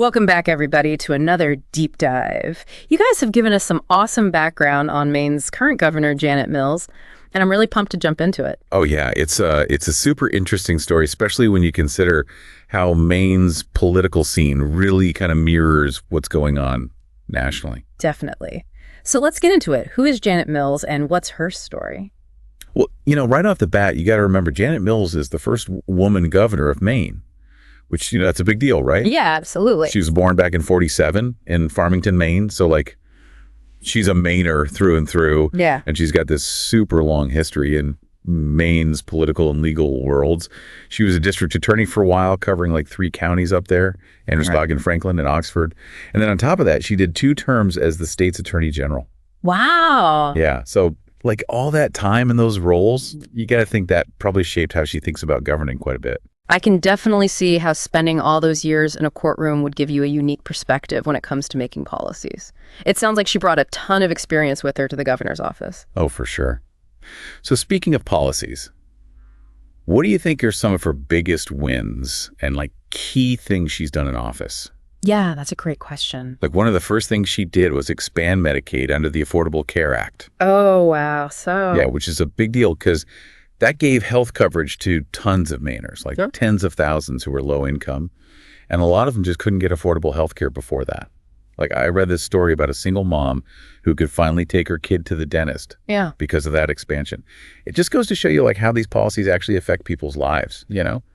Welcome back, everybody, to another deep dive. You guys have given us some awesome background on Maine's current governor, Janet Mills, and I'm really pumped to jump into it. Oh yeah, it's a super interesting story, especially when you consider how Maine's political scene really kind of mirrors what's going on nationally. Definitely. So let's get into it. Who is Janet Mills and what's her story? Well, right off the bat, you got to remember Janet Mills is the first woman governor of Maine, which, that's a big deal, right? Yeah, absolutely. She was born back in 47 in Farmington, Maine. So she's a Mainer through and through. Yeah. And she's got this super long history in Maine's political and legal worlds. She was a district attorney for a while, covering 3 counties up there, Androscoggin, Franklin, and Oxford. And then on top of that, she did 2 terms as the state's attorney general. Wow. Yeah. So all that time in those roles, you got to think that probably shaped how she thinks about governing quite a bit. I can definitely see how spending all those years in a courtroom would give you a unique perspective when it comes to making policies. It sounds like she brought a ton of experience with her to the governor's office. Oh, for sure. So speaking of policies, what do you think are some of her biggest wins and key things she's done in office? Yeah, that's a great question. One of the first things she did was expand Medicaid under the Affordable Care Act. Oh, wow. So Yeah, which is a big deal because that gave health coverage to tons of Mainers, Sure. tens of thousands who were low income. And a lot of them just couldn't get affordable health care before that. I read this story about a single mom who could finally take her kid to the dentist because of that expansion. It just goes to show you how these policies actually affect people's lives,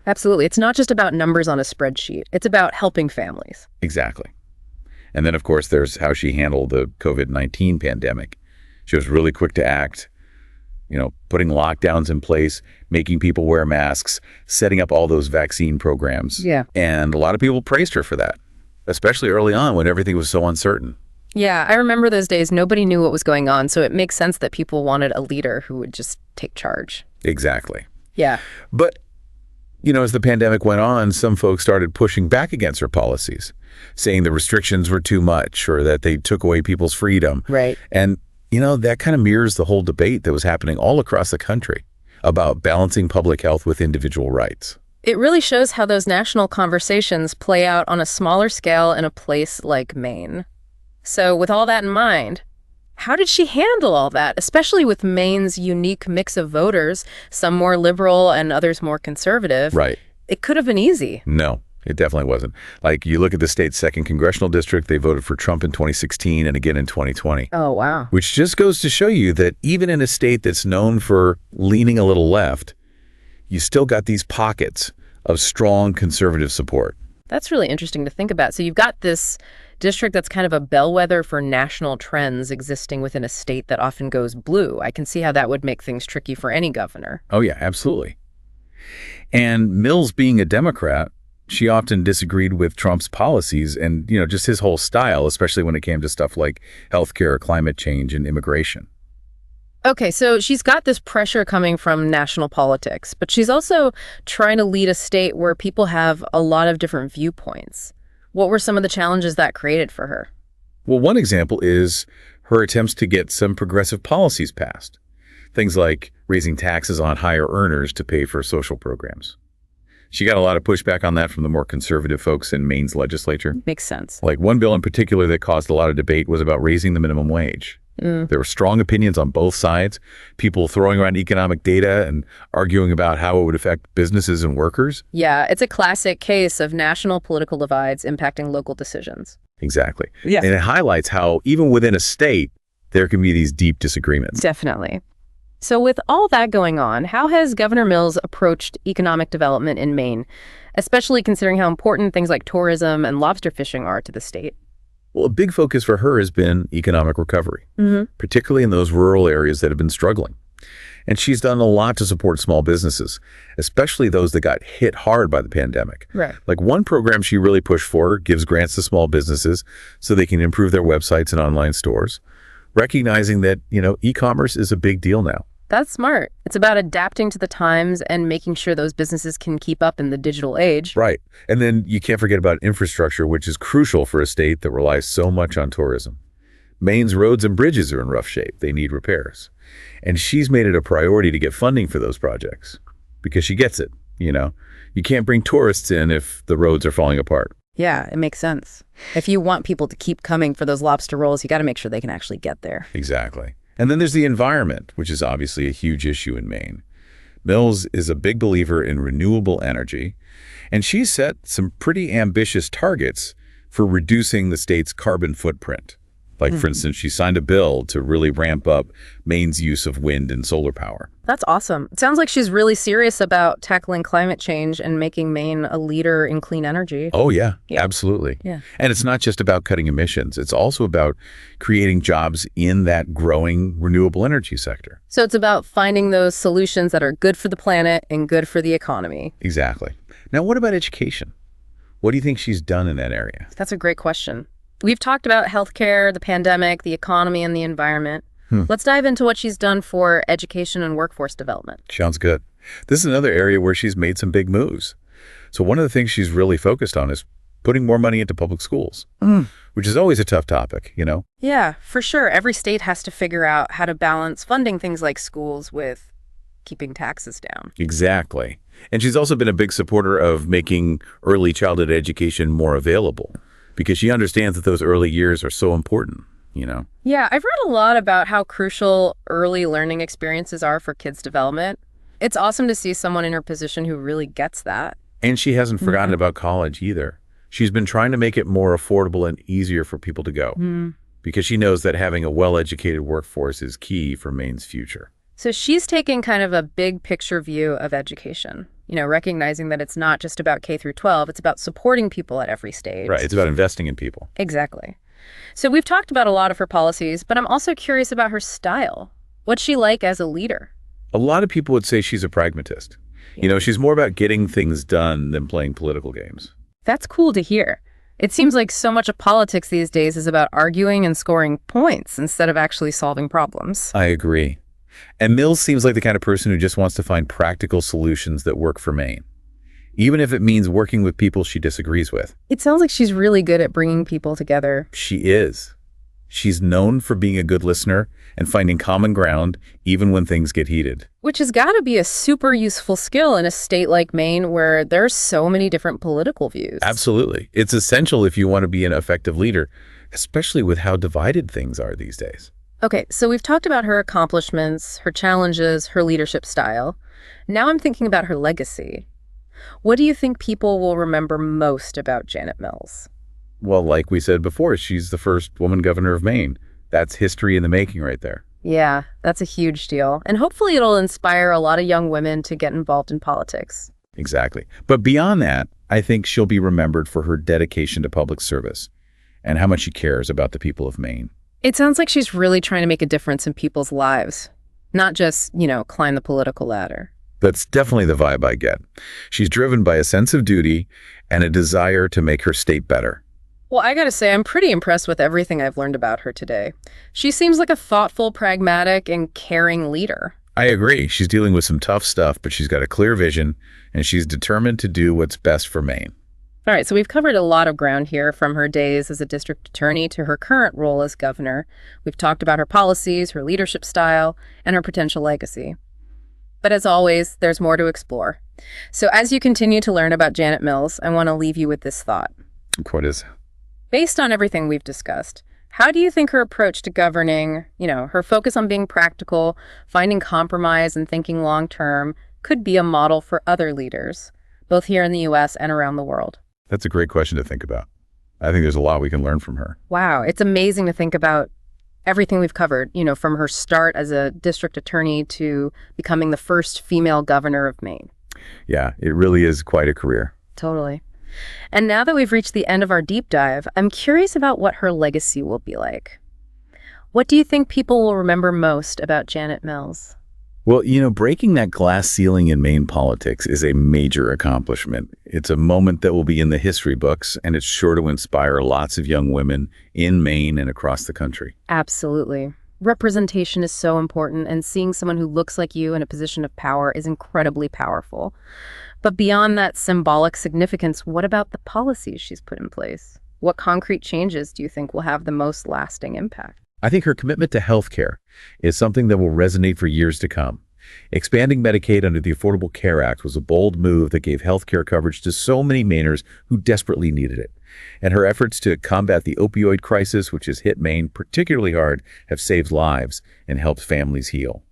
Absolutely. It's not just about numbers on a spreadsheet. It's about helping families. Exactly. And then, of course, there's how she handled the COVID-19 pandemic. She was really quick to act, putting lockdowns in place, making people wear masks, setting up all those vaccine programs. Yeah. And a lot of people praised her for that, especially early on when everything was so uncertain. Yeah, I remember those days. Nobody knew what was going on, so it makes sense that people wanted a leader who would just take charge. Exactly. Yeah. But, as the pandemic went on, some folks started pushing back against her policies, saying the restrictions were too much or that they took away people's freedom. Right. And that kind of mirrors the whole debate that was happening all across the country about balancing public health with individual rights. It really shows how those national conversations play out on a smaller scale in a place like Maine. So with all that in mind, how did she handle all that, especially with Maine's unique mix of voters, some more liberal and others more conservative? Right. It could have been easy. No. It definitely wasn't. You look at the state's 2nd congressional district, they voted for Trump in 2016 and again in 2020. Oh, wow. Which just goes to show you that even in a state that's known for leaning a little left, you still got these pockets of strong conservative support. That's really interesting to think about. So you've got this district that's kind of a bellwether for national trends existing within a state that often goes blue. I can see how that would make things tricky for any governor. Oh, yeah, absolutely. And Mills being a Democrat, she often disagreed with Trump's policies and, just his whole style, especially when it came to stuff like healthcare, climate change, and immigration. Okay, so she's got this pressure coming from national politics, but she's also trying to lead a state where people have a lot of different viewpoints. What were some of the challenges that created for her? Well, one example is her attempts to get some progressive policies passed. Things like raising taxes on higher earners to pay for social programs. She got a lot of pushback on that from the more conservative folks in Maine's legislature. Makes sense. One bill in particular that caused a lot of debate was about raising the minimum wage. There were strong opinions on both sides, people throwing around economic data and arguing about how it would affect businesses and workers. Yeah, it's a classic case of national political divides impacting local decisions. Exactly. Yeah. And it highlights how even within a state, there can be these deep disagreements. Definitely. So with all that going on, how has Governor Mills approached economic development in Maine, especially considering how important things like tourism and lobster fishing are to the state? Well, a big focus for her has been economic recovery, particularly in those rural areas that have been struggling. And she's done a lot to support small businesses, especially those that got hit hard by the pandemic. Right. One program she really pushed for gives grants to small businesses so they can improve their websites and online stores, recognizing that, e-commerce is a big deal now. That's smart. It's about adapting to the times and making sure those businesses can keep up in the digital age. Right. And then you can't forget about infrastructure, which is crucial for a state that relies so much on tourism. Maine's roads and bridges are in rough shape. They need repairs. And she's made it a priority to get funding for those projects because she gets it. You can't bring tourists in if the roads are falling apart. Yeah, it makes sense. If you want people to keep coming for those lobster rolls, you got to make sure they can actually get there. Exactly. And then there's the environment, which is obviously a huge issue in Maine. Mills is a big believer in renewable energy, and she set some pretty ambitious targets for reducing the state's carbon footprint. Like, for instance, she signed a bill to really ramp up Maine's use of wind and solar power. That's awesome. It sounds like she's really serious about tackling climate change and making Maine a leader in clean energy. Oh, yeah, absolutely. Yeah. And it's not just about cutting emissions. It's also about creating jobs in that growing renewable energy sector. So it's about finding those solutions that are good for the planet and good for the economy. Exactly. Now, what about education? What do you think she's done in that area? That's a great question. We've talked about healthcare, the pandemic, the economy, and the environment. Let's dive into what she's done for education and workforce development. Sounds good. This is another area where she's made some big moves. So one of the things she's really focused on is putting more money into public schools, which is always a tough topic, you know? Yeah, for sure. Every state has to figure out how to balance funding things like schools with keeping taxes down. Exactly. And she's also been a big supporter of making early childhood education more available, because she understands that those early years are so important, you know? Yeah, I've read a lot about how crucial early learning experiences are for kids' development. It's awesome to see someone in her position who really gets that. And she hasn't forgotten about college either. She's been trying to make it more affordable and easier for people to go, because she knows that having a well-educated workforce is key for Maine's future. So she's taking kind of a big picture view of education, you know, recognizing that it's not just about K through 12, it's about supporting people at every stage. Right, it's about investing in people. Exactly. So we've talked about a lot of her policies, but I'm also curious about her style. What's she like as a leader? A lot of people would say she's a pragmatist. You know, she's more about getting things done than playing political games. That's cool to hear. It seems like so much of politics these days is about arguing and scoring points instead of actually solving problems. I agree. And Mills seems like the kind of person who just wants to find practical solutions that work for Maine, even if it means working with people she disagrees with. It sounds like she's really good at bringing people together. She is. She's known for being a good listener and finding common ground, even when things get heated. Which has got to be a super useful skill in a state like Maine where there's so many different political views. Absolutely. It's essential if you want to be an effective leader, especially with how divided things are these days. Okay, so we've talked about her accomplishments, her challenges, her leadership style. Now I'm thinking about her legacy. What do you think people will remember most about Janet Mills? Well, like we said before, she's the first woman governor of Maine. That's history in the making right there. Yeah, that's a huge deal. And hopefully it'll inspire a lot of young women to get involved in politics. Exactly. But beyond that, I think she'll be remembered for her dedication to public service and how much she cares about the people of Maine. It sounds like she's really trying to make a difference in people's lives, not just, you know, climb the political ladder. That's definitely the vibe I get. She's driven by a sense of duty and a desire to make her state better. Well, I gotta say, I'm pretty impressed with everything I've learned about her today. She seems like a thoughtful, pragmatic, and caring leader. I agree. She's dealing with some tough stuff, but she's got a clear vision, and she's determined to do what's best for Maine. All right, so we've covered a lot of ground here, from her days as a district attorney to her current role as governor. We've talked about her policies, her leadership style, and her potential legacy. But as always, there's more to explore. So as you continue to learn about Janet Mills, I want to leave you with this thought. What is it? Based on everything we've discussed, how do you think her approach to governing, you know, her focus on being practical, finding compromise, and thinking long-term could be a model for other leaders, both here in the U.S. and around the world? That's a great question to think about. I think there's a lot we can learn from her. Wow, it's amazing to think about everything we've covered, you know, from her start as a district attorney to becoming the first female governor of Maine. Yeah, it really is quite a career. Totally. And now that we've reached the end of our deep dive, I'm curious about what her legacy will be like. What do you think people will remember most about Janet Mills? Well, you know, breaking that glass ceiling in Maine politics is a major accomplishment. It's a moment that will be in the history books, and it's sure to inspire lots of young women in Maine and across the country. Absolutely. Representation is so important, and seeing someone who looks like you in a position of power is incredibly powerful. But beyond that symbolic significance, what about the policies she's put in place? What concrete changes do you think will have the most lasting impact? I think her commitment to healthcare is something that will resonate for years to come. Expanding Medicaid under the Affordable Care Act was a bold move that gave health care coverage to so many Mainers who desperately needed it. And her efforts to combat the opioid crisis, which has hit Maine particularly hard, have saved lives and helped families heal.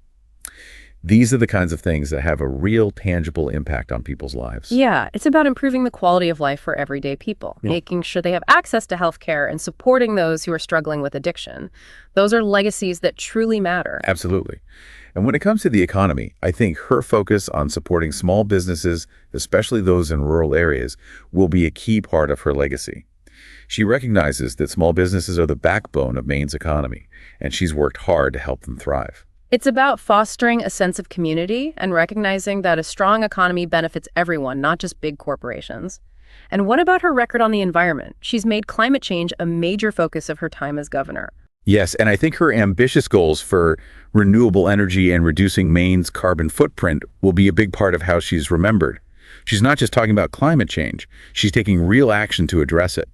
These are the kinds of things that have a real tangible impact on people's lives. Yeah, it's about improving the quality of life for everyday people, making sure they have access to health care and supporting those who are struggling with addiction. Those are legacies that truly matter. Absolutely. And when it comes to the economy, I think her focus on supporting small businesses, especially those in rural areas, will be a key part of her legacy. She recognizes that small businesses are the backbone of Maine's economy, and she's worked hard to help them thrive. It's about fostering a sense of community and recognizing that a strong economy benefits everyone, not just big corporations. And what about her record on the environment? She's made climate change a major focus of her time as governor. Yes, and I think her ambitious goals for renewable energy and reducing Maine's carbon footprint will be a big part of how she's remembered. She's not just talking about climate change, she's taking real action to address it.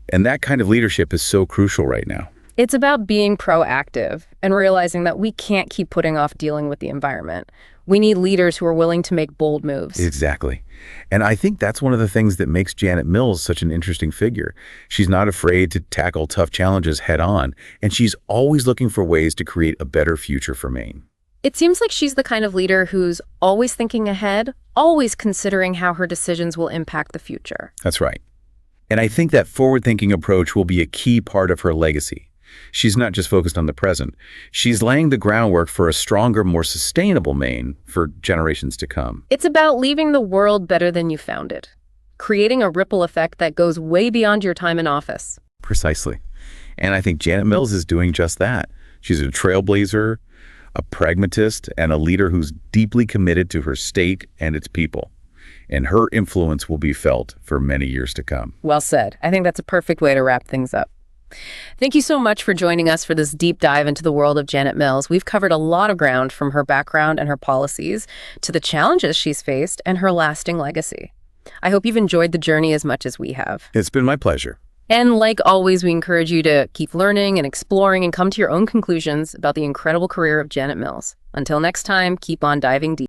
And that kind of leadership is so crucial right now. It's about being proactive and realizing that we can't keep putting off dealing with the environment. We need leaders who are willing to make bold moves. Exactly. And I think that's one of the things that makes Janet Mills such an interesting figure. She's not afraid to tackle tough challenges head on, and she's always looking for ways to create a better future for Maine. It seems like she's the kind of leader who's always thinking ahead, always considering how her decisions will impact the future. That's right. And I think that forward-thinking approach will be a key part of her legacy. She's not just focused on the present. She's laying the groundwork for a stronger, more sustainable Maine for generations to come. It's about leaving the world better than you found it, creating a ripple effect that goes way beyond your time in office. Precisely. And I think Janet Mills is doing just that. She's a trailblazer, a pragmatist, and a leader who's deeply committed to her state and its people. And her influence will be felt for many years to come. Well said. I think that's a perfect way to wrap things up. Thank you so much for joining us for this deep dive into the world of Janet Mills. We've covered a lot of ground, from her background and her policies to the challenges she's faced and her lasting legacy. I hope you've enjoyed the journey as much as we have. It's been my pleasure. And like always, we encourage you to keep learning and exploring and come to your own conclusions about the incredible career of Janet Mills. Until next time, keep on diving deep.